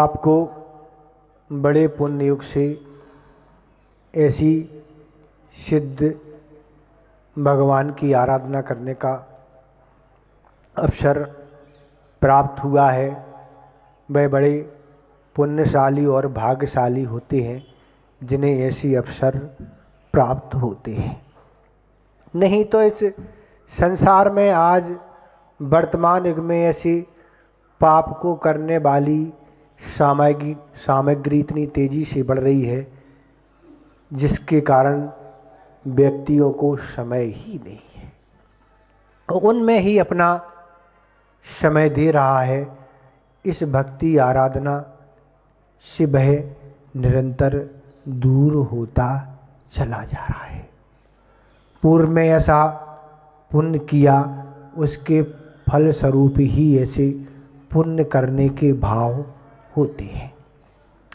आपको बड़े पुण्य युग से ऐसी सिद्ध भगवान की आराधना करने का अवसर प्राप्त हुआ है। वह बड़े पुण्यशाली और भाग्यशाली होते हैं जिन्हें ऐसी अवसर प्राप्त होते हैं। नहीं तो इस संसार में आज वर्तमान युग में ऐसी पाप को करने वाली सामग्री इतनी तेजी से बढ़ रही है जिसके कारण व्यक्तियों को समय ही नहीं है, उनमें ही अपना समय दे रहा है। इस भक्ति आराधना से वह निरंतर दूर होता चला जा रहा है। पूर्व में ऐसा पुण्य किया, उसके फल स्वरूप ही ऐसे पुण्य करने के भाव होते हैं।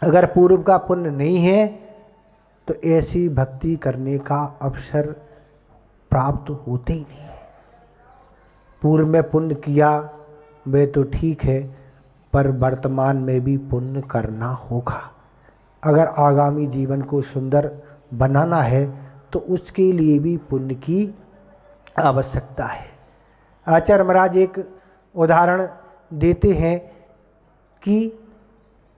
अगर पूर्व का पुण्य नहीं है तो ऐसी भक्ति करने का अवसर प्राप्त होते ही नहीं है। पूर्व में पुण्य किया वे तो ठीक है, पर वर्तमान में भी पुण्य करना होगा। अगर आगामी जीवन को सुंदर बनाना है तो उसके लिए भी पुण्य की आवश्यकता है। आचार्य महाराज एक उदाहरण देते हैं कि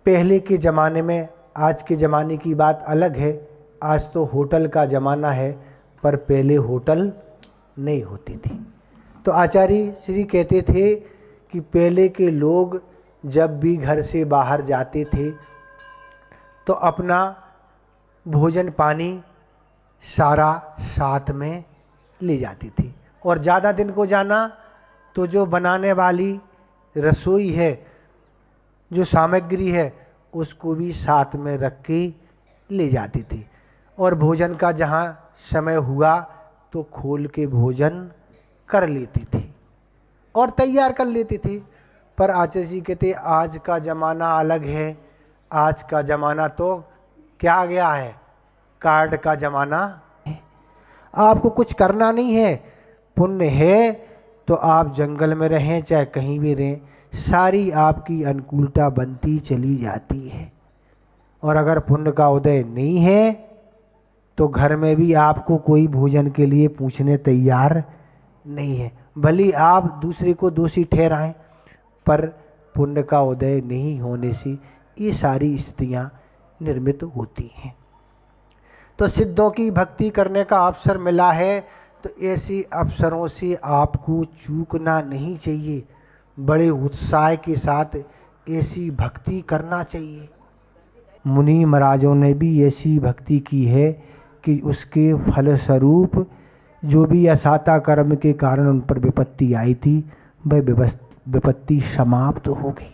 पहले के ज़माने में, आज के ज़माने की बात अलग है। आज तो होटल का ज़माना है, पर पहले होटल नहीं होती थी। तो आचार्य श्री कहते थे कि पहले के लोग जब भी घर से बाहर जाते थे तो अपना भोजन पानी सारा साथ में ले जाती थी, और ज़्यादा दिन को जाना तो जो बनाने वाली रसोई है, जो सामग्री है, उसको भी साथ में रख के ले जाती थी। और भोजन का जहाँ समय हुआ तो खोल के भोजन कर लेती थी और तैयार कर लेती थी। पर आचार्य जी कहते आज का ज़माना अलग है। आज का ज़माना तो क्या आ गया है, कार्ड का ज़माना है। आपको कुछ करना नहीं है, पुण्य है तो आप जंगल में रहें चाहे कहीं भी रहें, सारी आपकी अनुकूलता बनती चली जाती है। और अगर पुण्य का उदय नहीं है तो घर में भी आपको कोई भोजन के लिए पूछने तैयार नहीं है। भले आप दूसरे को दोषी ठहराएं, पर पुण्य का उदय नहीं होने से ये सारी स्थितियां निर्मित होती हैं। तो सिद्धों की भक्ति करने का अवसर मिला है तो ऐसे अवसरों से आपको चूकना नहीं चाहिए। बड़े उत्साह के साथ ऐसी भक्ति करना चाहिए। मुनि महाराजों ने भी ऐसी भक्ति की है कि उसके फलस्वरूप जो भी असाता कर्म के कारण उन पर विपत्ति आई थी, वह विपत्ति समाप्त हो गई।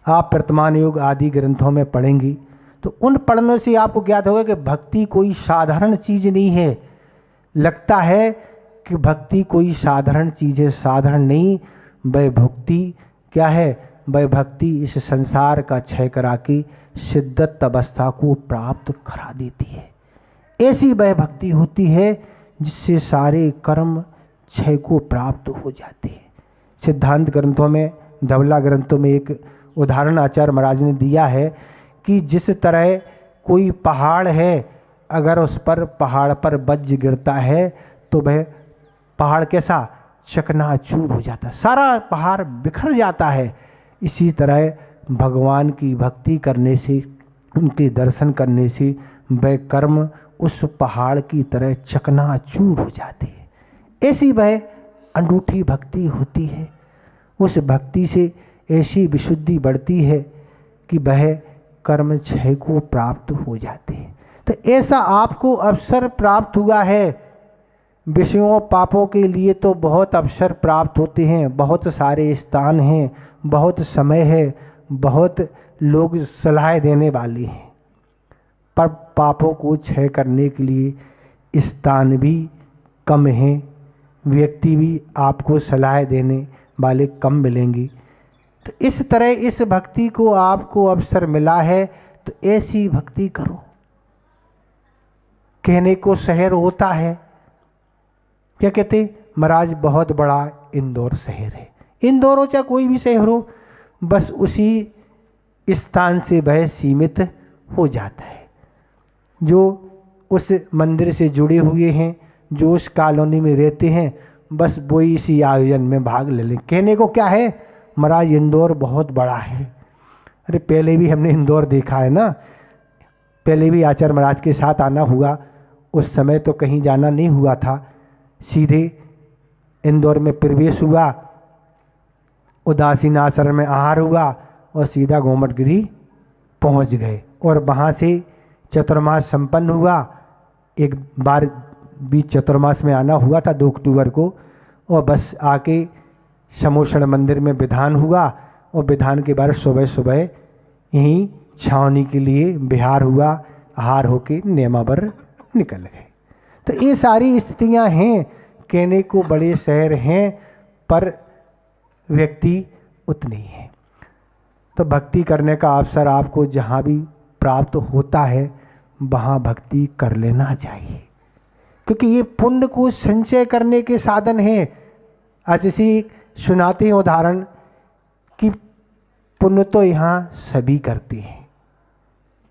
आप वर्तमान युग आदि ग्रंथों में पढ़ेंगी तो उन पढ़ने से आपको ज्ञात होगा कि भक्ति कोई साधारण चीज़ नहीं है। लगता है कि भक्ति कोई साधारण चीज़ है, साधारण नहीं। वह भक्ति क्या है? वह भक्ति इस संसार का क्षय करा के सिद्धत अवस्था को प्राप्त करा देती है। ऐसी वह भक्ति होती है जिससे सारे कर्म क्षय को प्राप्त हो जाते हैं। सिद्धांत ग्रंथों में, धवला ग्रंथों में एक उदाहरण आचार्य महाराज ने दिया है कि जिस तरह कोई पहाड़ है, अगर उस पर पहाड़ पर वज्र गिरता है तो वह पहाड़ कैसा चकनाचूर हो जाता है, सारा पहाड़ बिखर जाता है। इसी तरह भगवान की भक्ति करने से, उनके दर्शन करने से वह कर्म उस पहाड़ की तरह चकनाचूर हो जाते हैं। ऐसी वह अनूठी भक्ति होती है। उस भक्ति से ऐसी विशुद्धि बढ़ती है कि वह कर्म क्षय को प्राप्त हो जाते हैं। तो ऐसा आपको अवसर प्राप्त हुआ है। विषयों पापों के लिए तो बहुत अवसर प्राप्त होते हैं, बहुत सारे स्थान हैं, बहुत समय है, बहुत लोग सलाह देने वाले हैं, पर पापों को क्षय करने के लिए स्थान भी कम हैं, व्यक्ति भी आपको सलाह देने वाले कम मिलेंगे। तो इस तरह इस भक्ति को आपको अवसर मिला है तो ऐसी भक्ति करो। कहने को शहर होता है, क्या कहते महाराज, बहुत बड़ा इंदौर शहर है। इंदौर हो चाहे कोई भी शहर हो, बस उसी स्थान से वह सीमित हो जाता है। जो उस मंदिर से जुड़े हुए हैं, जो उस कॉलोनी में रहते हैं, बस वो इसी आयोजन में भाग ले लें। कहने को क्या है, महाराज इंदौर बहुत बड़ा है। अरे पहले भी हमने इंदौर देखा है ना, पहले भी आचार्य महाराज के साथ आना हुआ, उस समय तो कहीं जाना नहीं हुआ था, सीधे इंदौर में प्रवेश हुआ, उदासीन आश्रम में आहार हुआ और सीधा गोमटगिरी पहुंच गए। और वहाँ से चतुर्मास संपन्न हुआ। एक बार बीच चतुर्मास में आना हुआ था 2 अक्टूबर को, और बस आके समोषण मंदिर में विधान हुआ, और विधान के बाद सुबह सुबह यहीं छावनी के लिए विहार हुआ, आहार होके नेमावर निकल गए। तो ये सारी स्थितियां हैं। कहने को बड़े शहर हैं पर व्यक्ति उतने ही हैं। तो भक्ति करने का अवसर आपको जहाँ भी प्राप्त होता है वहाँ भक्ति कर लेना चाहिए, क्योंकि ये पुण्य को संचय करने के साधन हैं। आज इसी सुनाते हैं उदाहरण कि पुण्य तो यहाँ सभी करते हैं,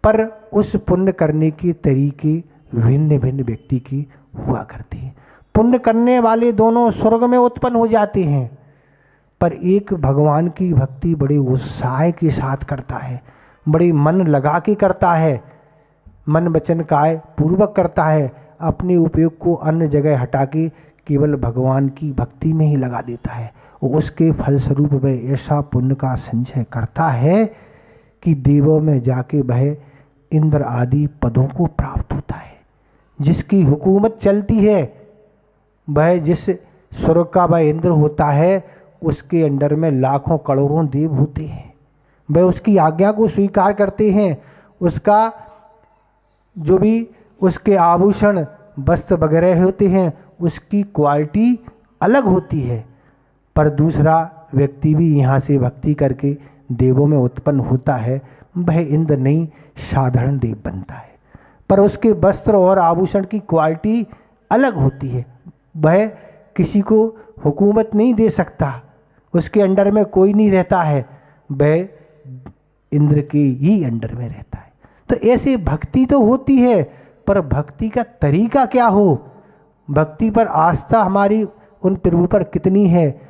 पर उस पुण्य करने के तरीके भिन्न भिन्न व्यक्ति की हुआ करते हैं। पुण्य करने वाले दोनों स्वर्ग में उत्पन्न हो जाते हैं, पर एक भगवान की भक्ति बड़े उत्साह के साथ करता है, बड़े मन लगा के करता है, मन वचन काय पूर्वक करता है, अपने उपयोग को अन्य जगह हटा के केवल भगवान की भक्ति में ही लगा देता है। उसके फलस्वरूप वह ऐसा पुण्य का संचय करता है कि देवों में जाके वह इंद्र आदि पदों को प्राप्त होता है। जिसकी हुकूमत चलती है, वह जिस स्वर्ग का वह इंद्र होता है, उसके अंडर में लाखों करोड़ों देव होते हैं। वह उसकी आज्ञा को स्वीकार करते हैं। उसका जो भी उसके आभूषण वस्त्र वगैरह होते हैं, उसकी क्वालिटी अलग होती है। पर दूसरा व्यक्ति भी यहाँ से भक्ति करके देवों में उत्पन्न होता है, वह इंद्र नहीं साधारण देव बनता है, पर उसके वस्त्र और आभूषण की क्वालिटी अलग होती है। वह किसी को हुकूमत नहीं दे सकता, उसके अंडर में कोई नहीं रहता है, वह इंद्र के ही अंडर में रहता है। तो ऐसे भक्ति तो होती है, पर भक्ति का तरीका क्या हो, भक्ति पर आस्था हमारी उन प्रभु पर कितनी है,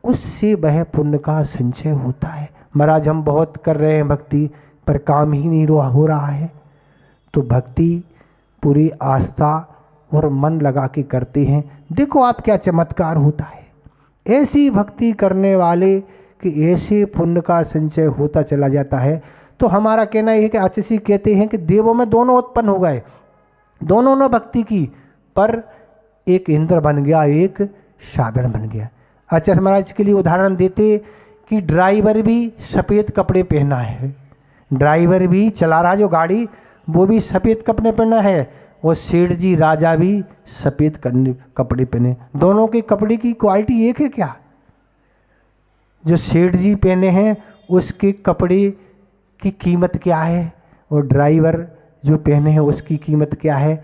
उससे वह पुण्य का संचय होता है। महाराज हम बहुत कर रहे हैं भक्ति, पर काम ही नहीं हो रहा है। तो भक्ति पूरी आस्था और मन लगा के करते हैं, देखो आप क्या चमत्कार होता है। ऐसी भक्ति करने वाले कि ऐसे पुण्य का संचय होता चला जाता है। तो हमारा कहना यह है कि आचार्य कहते हैं कि देवों में दोनों उत्पन्न हो गए, दोनों ने भक्ति की, पर एक इंद्र बन गया, एक साधन बन गया। आचार्य महाराज के लिए उदाहरण देते कि ड्राइवर भी सफ़ेद कपड़े पहना है, ड्राइवर भी चला रहा जो गाड़ी वो भी सफ़ेद कपड़े पहना है, और सेठ जी राजा भी सफ़ेद कपड़े पहने। दोनों के कपड़े की क्वालिटी एक है क्या? जो सेठ जी पहने हैं उसके कपड़े की कीमत क्या है, और ड्राइवर जो पहने हैं उसकी कीमत क्या है?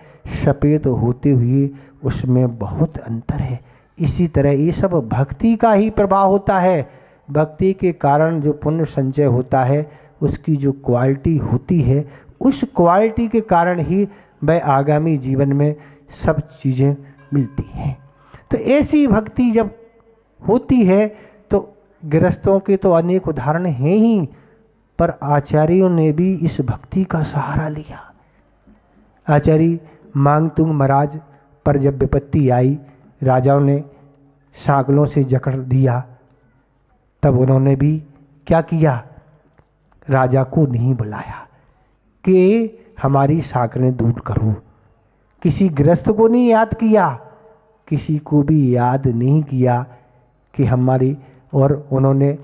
सफ़ेद होते हुए उसमें बहुत अंतर है। इसी तरह ये सब भक्ति का ही प्रभाव होता है। भक्ति के कारण जो पुण्य संचय होता है, उसकी जो क्वालिटी होती है, उस क्वालिटी के कारण ही वह आगामी जीवन में सब चीज़ें मिलती हैं। तो ऐसी भक्ति जब होती है तो गृहस्थों के तो अनेक उदाहरण हैं ही, पर आचार्यों ने भी इस भक्ति का सहारा लिया। आचार्य मांगतुंग महाराज पर जब विपत्ति आई, राजाओं ने सांकलों से जकड़ दिया, तब उन्होंने भी क्या किया? राजा को नहीं बुलाया कि हमारी सांकलें दूर करो। किसी गृहस्थ को नहीं याद किया, किसी को भी याद नहीं किया कि हमारी, और उन्होंने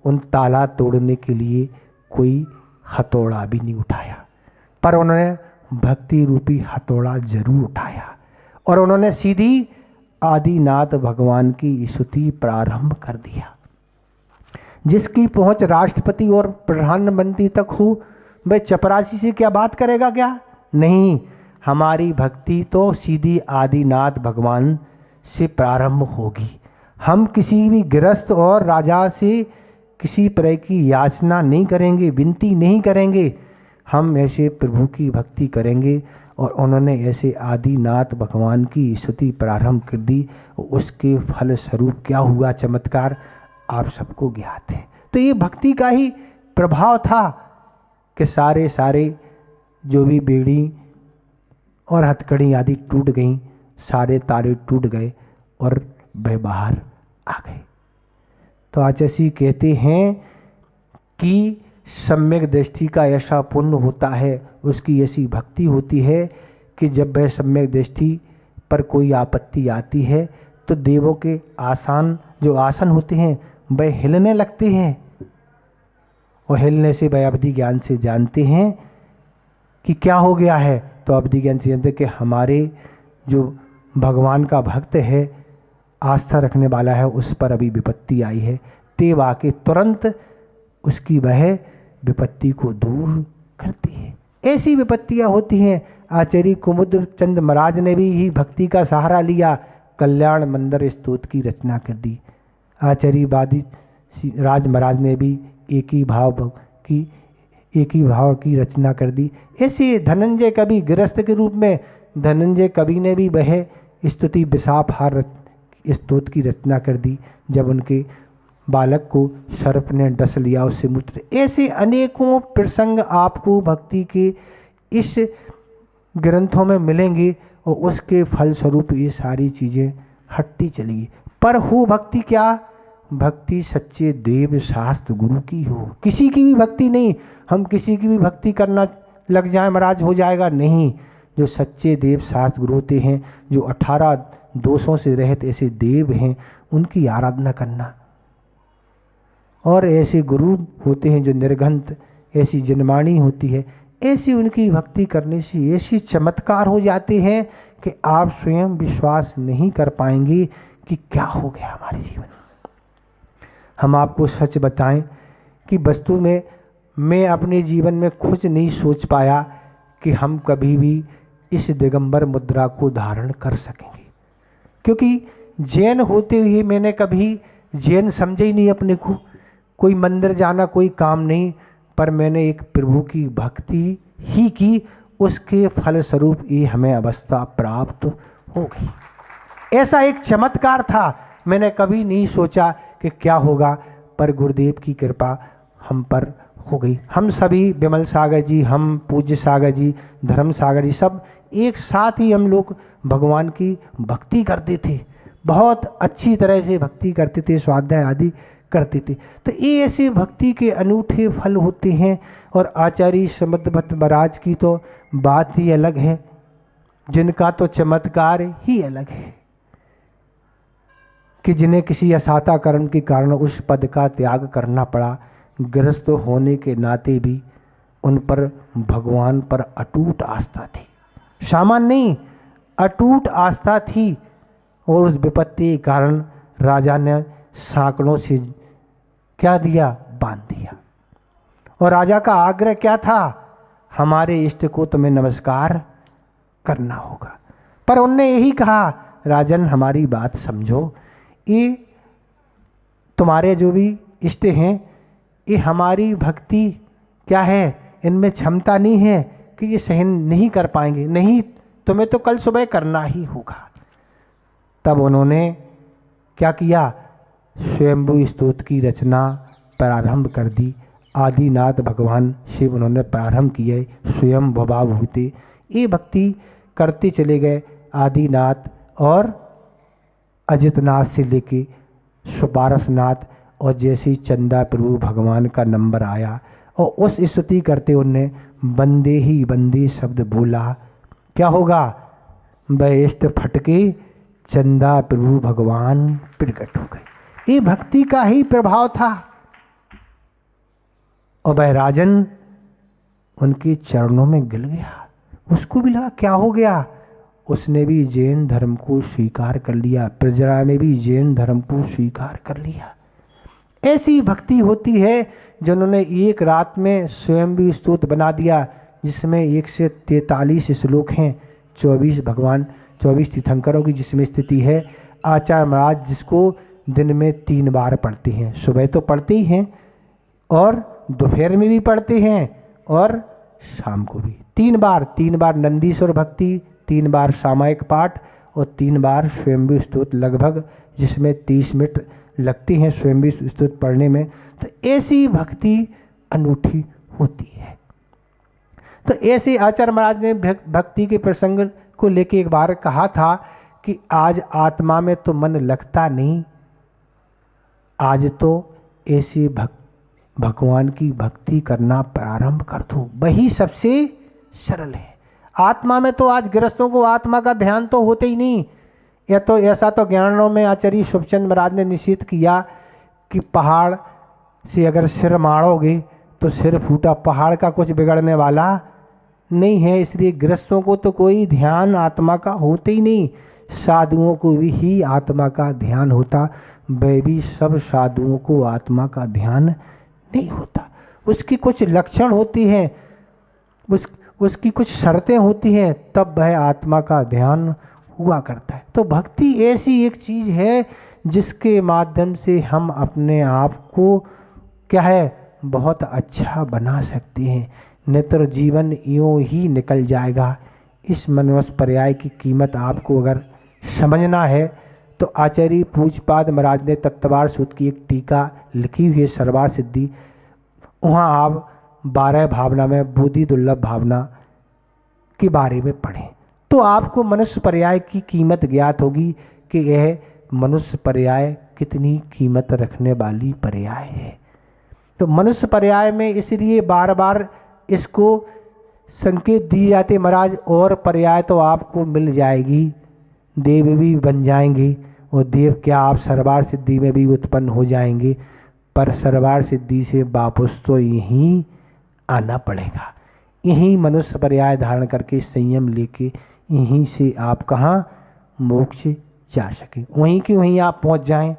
उन ताला तोड़ने के लिए कोई हथौड़ा भी नहीं उठाया, पर उन्होंने भक्ति रूपी हथौड़ा जरूर उठाया, और उन्होंने सीधी आदिनाथ भगवान की स्तुति प्रारंभ कर दिया। जिसकी पहुंच राष्ट्रपति और प्रधानमंत्री तक हो, वह चपरासी से क्या बात करेगा क्या? नहीं, हमारी भक्ति तो सीधी आदिनाथ भगवान से प्रारंभ होगी। हम किसी भी गृहस्थ और राजा से किसी तरह की याचना नहीं करेंगे, विनती नहीं करेंगे, हम ऐसे प्रभु की भक्ति करेंगे। और उन्होंने ऐसे आदिनाथ भगवान की स्तुति प्रारंभ कर दी। उसके फल स्वरूप क्या हुआ चमत्कार आप सबको ज्ञात है। तो ये भक्ति का ही प्रभाव था कि सारे जो भी बेड़ी और हथकड़ी आदि टूट गईं, सारे तारे टूट गए और वह बाहर आ गए। तो आचार्य कहते हैं कि सम्यक दृष्टि का ऐसा पुण्य होता है, उसकी ऐसी भक्ति होती है कि जब वह सम्यक दृष्टि पर कोई आपत्ति आती है तो देवों के जो आसन होते हैं वह हिलने लगते हैं। और हिलने से वह अवधि ज्ञान से जानते हैं कि क्या हो गया है। तो अवधि ज्ञान से जानते हैं कि हमारे जो भगवान का भक्त है, आस्था रखने वाला है, उस पर अभी विपत्ति आई है। तेव आके तुरंत उसकी वह विपत्ति को दूर करती है। ऐसी विपत्तियां होती हैं। आचार्य कुमुद चंद महाराज ने भी ही भक्ति का सहारा लिया, कल्याण मंदिर स्तोत्र की रचना कर दी। आचार्य वादी राज महाराज ने भी एक ही भाव की रचना कर दी। ऐसे धनंजय कवि गृहस्थ के रूप में धनंजय कवि ने भी वह स्तुति विशापहार स्तोत्र की रचना कर दी, जब उनके बालक को सर्प ने डस लिया, उससे मूत्र। ऐसे अनेकों प्रसंग आपको भक्ति के इस ग्रंथों में मिलेंगे और उसके फलस्वरूप ये सारी चीज़ें हटती चलेगी। पर हो भक्ति क्या? भक्ति सच्चे देव शास्त्र गुरु की हो, किसी की भी भक्ति नहीं। हम किसी की भी भक्ति करना लग जाए महाराज हो जाएगा, नहीं। जो सच्चे देव शास्त्र गुरु होते हैं, जो 18 दोषों से रहित ऐसे देव हैं, उनकी आराधना करना। और ऐसे गुरु होते हैं जो निर्घंत, ऐसी जनवाणी होती है, ऐसी उनकी भक्ति करने से ऐसी चमत्कार हो जाते हैं कि आप स्वयं विश्वास नहीं कर पाएंगे कि क्या हो गया हमारे जीवन में। हम आपको सच बताएं कि वस्तु में मैं अपने जीवन में कुछ नहीं सोच पाया कि हम कभी भी इस दिगंबर मुद्रा को धारण कर सकेंगे, क्योंकि जैन होते हुए मैंने कभी जैन समझे ही नहीं अपने को। कोई मंदिर जाना कोई काम नहीं, पर मैंने एक प्रभु की भक्ति ही की, उसके फलस्वरूप ये हमें अवस्था प्राप्त हो गई। ऐसा एक चमत्कार था, मैंने कभी नहीं सोचा कि क्या होगा, पर गुरुदेव की कृपा हम पर हो गई। हम सभी विमल सागर जी, हम पूज्य सागर जी, धर्म सागर जी, सब एक साथ ही हम लोग भगवान की भक्ति करते थे, बहुत अच्छी तरह से भक्ति करते थे, स्वाध्याय आदि करते थे। तो ये ऐसे भक्ति के अनूठे फल होते हैं। और आचार्य समदभट्ट महाराज की तो बात ही अलग है, जिनका तो चमत्कार ही अलग है कि जिन्हें किसी असाता कर्म के कारण उस पद का त्याग करना पड़ा। गृहस्थ होने के नाते भी उन पर भगवान पर अटूट आस्था थी, सामान्य नहीं, अटूट आस्था थी। और उस विपत्ति के कारण राजा ने सांकड़ों से क्या दिया? बांध दिया। और राजा का आग्रह क्या था? हमारे इष्ट को तुम्हें नमस्कार करना होगा। पर उनने यही कहा, राजन हमारी बात समझो, ये तुम्हारे जो भी इष्ट हैं, ये हमारी भक्ति क्या है, इनमें क्षमता नहीं है कि ये सहन नहीं कर पाएंगे, नहीं तुम्हें तो कल सुबह करना ही होगा। तब उन्होंने क्या किया? स्वयंभू स्तोत्र की रचना प्रारंभ कर दी। आदिनाथ भगवान शिव उन्होंने प्रारंभ किए, स्वयं भवाभ होते ये भक्ति करते चले गए। आदिनाथ और अजितनाथ से लेके सुपारसनाथ, और जैसे ही चंदा प्रभु भगवान का नंबर आया और उस स्तुति करते उनने बंदे ही बंदे शब्द बोला, क्या होगा? वह इष्ट फटके चंदा प्रभु भगवान प्रकट हो गए। ये भक्ति का ही प्रभाव था। और वह राजन उनके चरणों में गिर गया, उसको भी लगा क्या हो गया। उसने भी जैन धर्म को स्वीकार कर लिया, प्रजा ने भी जैन धर्म को स्वीकार कर लिया। ऐसी भक्ति होती है जिन्होंने एक रात में स्वयं भी स्तोत्र बना दिया, जिसमें 143 श्लोक हैं, 24 तीर्थंकरों की जिसमें स्थिति है। आचार्य महाराज जिसको दिन में 3 बार पढ़ते हैं, सुबह तो पढ़ते ही हैं, और दोपहर में भी पढ़ते हैं और शाम को भी 3 बार नंदीश्वर भक्ति, 3 बार सामायिक पाठ और 3 बार स्वयंभू स्तुति, लगभग जिसमें 30 मिनट लगती हैं स्वयंभू स्तुति पढ़ने में। तो ऐसी भक्ति अनूठी होती है। तो ऐसे आचार्य महाराज ने भक्ति के प्रसंग को लेके एक बार कहा था कि आज आत्मा में तो मन लगता नहीं, आज तो ऐसी भगवान की भक्ति करना प्रारंभ कर दो, वही सबसे सरल है। आत्मा में तो आज गृहस्थों को आत्मा का ध्यान तो होते ही नहीं। या तो ऐसा तो ज्ञानों में आचार्य शुभचंद महाराज ने निश्चित किया कि पहाड़ से अगर सिर मारोगे तो सिर फूटा, पहाड़ का कुछ बिगड़ने वाला नहीं है। इसलिए गृहस्थों को तो कोई ध्यान आत्मा का होते ही नहीं, साधुओं को भी ही आत्मा का ध्यान होता, वह भी सब साधुओं को आत्मा का ध्यान नहीं होता। उसकी कुछ लक्षण होती हैं, उसकी कुछ शर्तें होती हैं, तब वह आत्मा का ध्यान हुआ करता है। तो भक्ति ऐसी एक चीज़ है जिसके माध्यम से हम अपने आप को क्या है बहुत अच्छा बना सकते हैं, नितर जीवन यूँ ही निकल जाएगा। इस मनुष्य पर्याय की कीमत आपको अगर समझना है तो आचार्य पूज्यपाद महाराज ने तत्वार सूत्र की एक टीका लिखी हुई है सर्वार सिद्धि, वहाँ आप 12 भावना में बुद्धि दुर्लभ भावना के बारे में पढ़ें तो आपको मनुष्य पर्याय की कीमत ज्ञात होगी कि यह मनुष्य पर्याय कितनी कीमत रखने वाली पर्याय है। तो मनुष्य पर्याय में इसलिए बार बार इसको संकेत दिए जाते महाराज, और पर्याय तो आपको मिल जाएगी, देव भी बन जाएंगे, और देव क्या आप सर्वार सिद्धि में भी उत्पन्न हो जाएंगे, पर सर्वार सिद्धि से वापस तो यहीं आना पड़ेगा। यहीं मनुष्य पर्याय धारण करके संयम लेके यहीं से आप कहाँ मोक्ष जा सके, वहीं की वहीं आप पहुँच जाएं,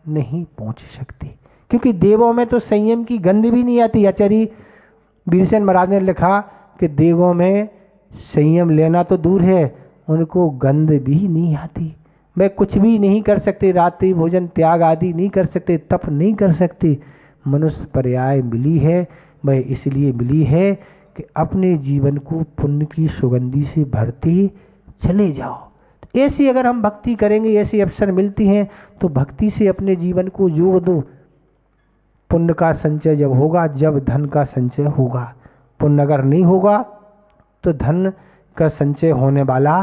नहीं पहुँच सकते, क्योंकि देवों में तो संयम की गंध भी नहीं आती। आचार्य वीरसेन महाराज ने लिखा कि देवों में संयम लेना तो दूर है, उनको गंध भी नहीं आती, वे कुछ भी नहीं कर सकते, रात्रि भोजन त्याग आदि नहीं कर सकते, तप नहीं कर सकते। मनुष्य पर्याय मिली है, वह इसलिए मिली है कि अपने जीवन को पुण्य की सुगंधी से भरते चले जाओ। ऐसी अगर हम भक्ति करेंगे, ऐसे अवसर मिलती हैं तो भक्ति से अपने जीवन को जोड़ दो। पुण्य का संचय जब होगा, जब धन का संचय होगा। पुण्य अगर नहीं होगा तो धन का संचय होने वाला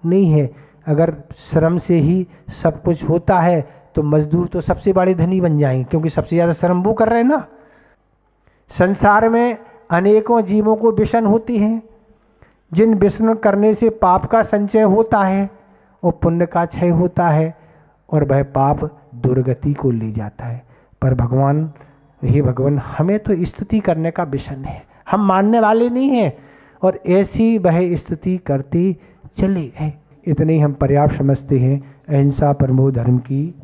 नहीं है। अगर श्रम से ही सब कुछ होता है तो मजदूर तो सबसे बड़े धनी बन जाएंगे, क्योंकि सबसे ज़्यादा श्रम वो कर रहे हैं ना। संसार में अनेकों जीवों को व्यसन होती हैं, जिन व्यसन करने से पाप का संचय होता है और पुण्य का क्षय होता है, और वह पाप दुर्गति को ले जाता है। पर भगवान, हे भगवान, हमें तो स्तुति करने का व्यसन है, हम मानने वाले नहीं हैं, और ऐसी वह स्तुति करते चले गए। इतने ही हम पर्याप्त समझते हैं। अहिंसा परमो धर्म की।